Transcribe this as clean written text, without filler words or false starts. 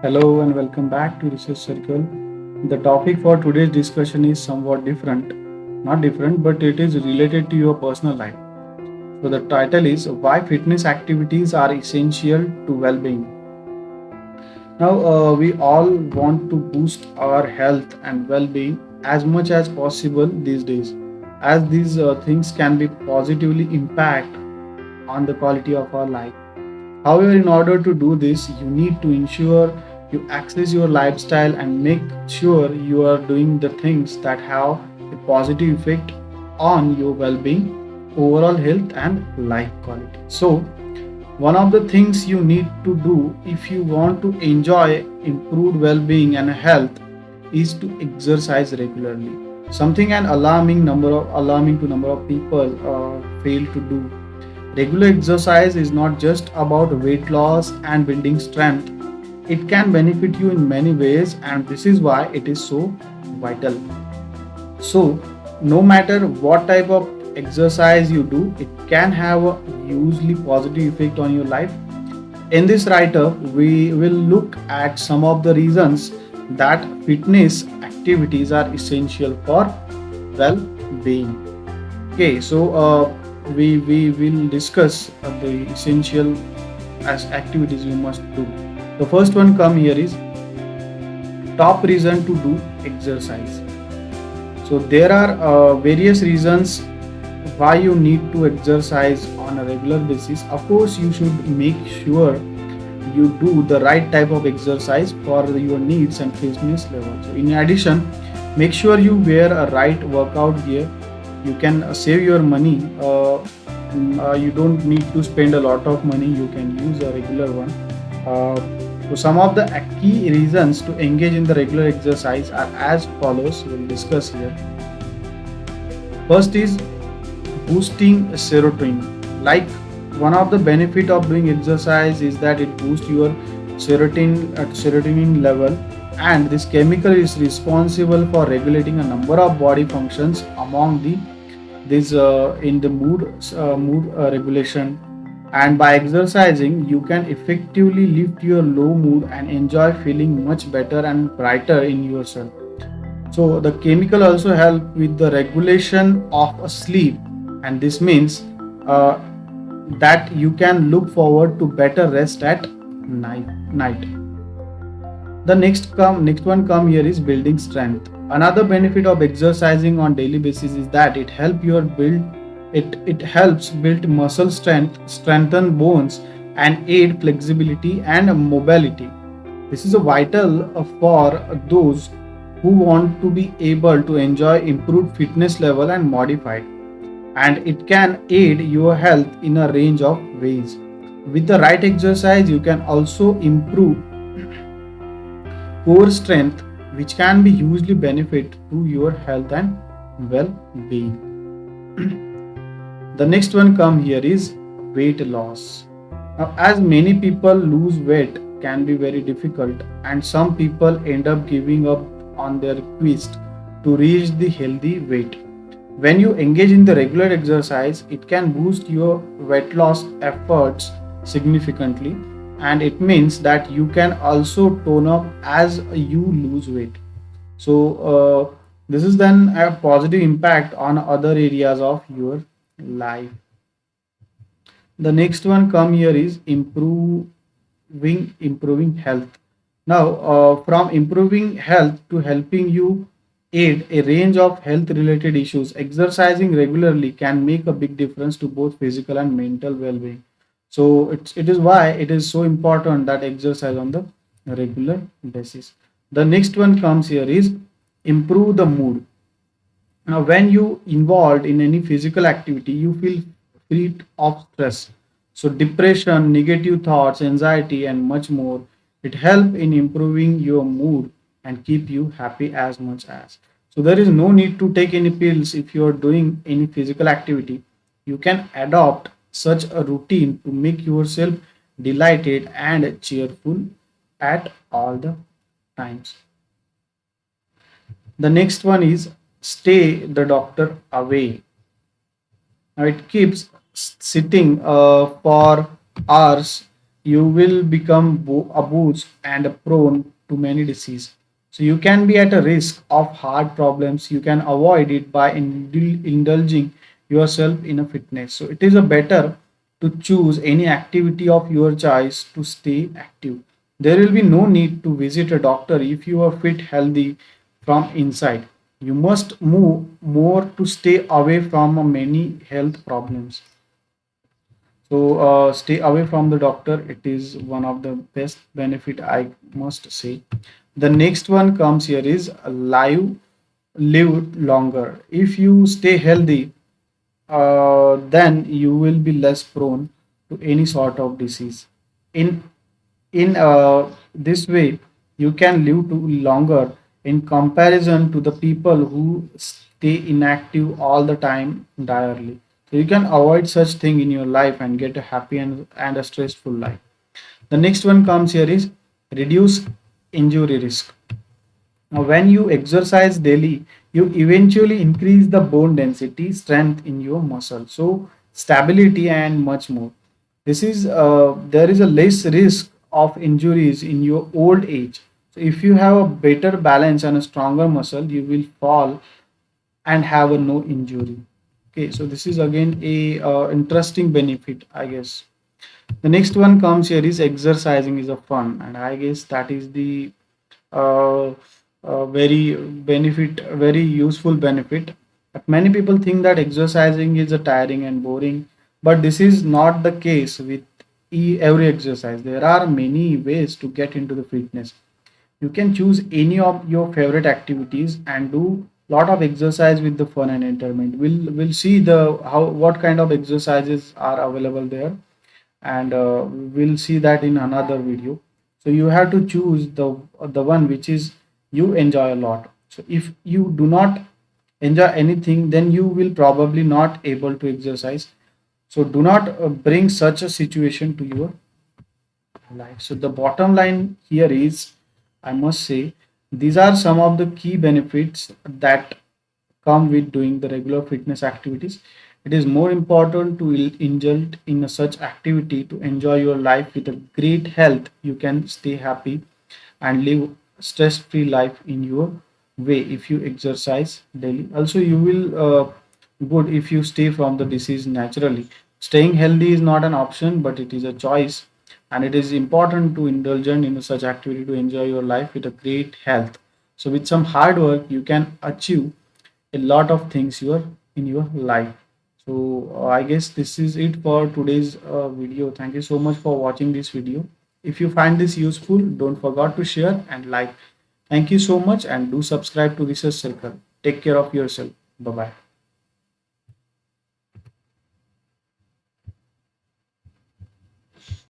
Hello and welcome back to Research Circle. The topic for today's discussion is somewhat different. Not different, but it is related to your personal life. So, the title is Why Fitness Activities Are Essential to Well Being. Now, we all want to boost our health and well being as much as possible these days, as these things can be positively impact on the quality of our life. However, in order to do this, you need to ensure you access your lifestyle and make sure you are doing the things that have a positive effect on your well being, overall health, and life quality. So, one of the things you need to do if you want to enjoy improved well being and health is to exercise regularly. Something an alarming to number of people fail to do. Regular exercise is not just about weight loss and building strength. It can benefit you in many ways, and this is why it is so vital. So, no matter what type of exercise you do, it can have a hugely positive effect on your life. In this write up, we will look at some of the reasons that fitness activities are essential for well being. Okay, so we will discuss the essential as activities you must do. The first one come here is top reason to do exercise. So there are various reasons why you need to exercise on a regular basis. Of course, you should make sure you do the right type of exercise for your needs and fitness level. So in addition, make sure you wear a right workout gear. You can save your money. You don't need to spend a lot of money. You can use a regular one. Uh, so some of the key reasons to engage in the regular exercise are as follows. We'll discuss here. First is boosting serotonin. Like one of the benefit of doing exercise is that it boosts your serotonin level, and this chemical is responsible for regulating a number of body functions among the this in the mood regulation. And by exercising you can effectively lift your low mood and enjoy feeling much better and brighter in yourself. So the chemical also help with the regulation of sleep, and this means uh, that you can look forward to better rest at night. The next one come here is building strength. Another benefit of exercising on daily basis is that it helps build muscle strength, strengthen bones, and aid flexibility and mobility. This is a vital for those who want to be able to enjoy improved fitness level and modified, and it can aid your health in a range of ways. With the right exercise, you can also improve core strength, which can be hugely benefit to your health and well-being. The next one come here is weight loss. Now, as many people lose weight can be very difficult, and some people end up giving up on their quest to reach the healthy weight. When you engage in the regular exercise, it can boost your weight loss efforts significantly, and it means that you can also tone up as you lose weight. So, this is then a positive impact on other areas of your life. The next one come here is improving health. Now, from improving health to helping you aid a range of health related issues, exercising regularly can make a big difference to both physical and mental well-being. So it is why it is so important that exercise on the regular basis. The next one comes here is improve the mood. Now, when you involved in any physical activity, you feel free of stress. So, depression, negative thoughts, anxiety, and much more. It help in improving your mood and keep you happy as much as. So, there is no need to take any pills if you are doing any physical activity. You can adopt such a routine to make yourself delighted and cheerful at all the times. The next one is stay the doctor away. Now it keeps sitting for hours you will become abused and prone to many diseases. So you can be at a risk of heart problems. You can avoid it by indulging yourself in a fitness. So it is a better to choose any activity of your choice to stay active. There will be no need to visit a doctor if you are fit, healthy from inside. You must move more to stay away from many health problems. So stay away from the doctor. It is one of the best benefit, I must say. The next one comes here is live longer. If you stay healthy, then you will be less prone to any sort of disease. In in this way, you can live to longer in comparison to the people who stay inactive all the time entirely. So you can avoid such thing in your life and get a happy and a stressful life. The next one comes here is reduce injury risk. Now, when you exercise daily, you eventually increase the bone density, strength in your muscle, so stability and much more. This is there is a less risk of injuries in your old age. So if you have a better balance and a stronger muscle, you will fall and have a no injury. Okay, so this is again a interesting benefit, I guess. The next one comes here is exercising is a fun, and I guess that is the uh, very useful benefit. But many people think that exercising is a tiring and boring, but this is not the case with every exercise. There are many ways to get into the fitness. You can choose any of your favorite activities and do lot of exercise with the fun and entertainment. We'll see the how what kind of exercises are available there, and we'll see that in another video. So you have to choose the one which is you enjoy a lot. So if you do not enjoy anything, then you will probably not able to exercise. So do not bring such a situation to your life. So the bottom line here is, I must say, these are some of the key benefits that come with doing the regular fitness activities. It is more important to indulge in a such activity to enjoy your life with a great health. You can stay happy and live stress-free life in your way if you exercise daily. Also, you will good if you stay from the disease naturally. Staying healthy is not an option, but it is a choice, and it is important to indulge in such activity to enjoy your life with a great health. So, with some hard work, you can achieve a lot of things in your life. So I guess this is it for today's video. Thank you so much for watching this video. If you find this useful, don't forget to share and like. Thank you so much, and do subscribe to Research Circle. Take care of yourself. Bye bye.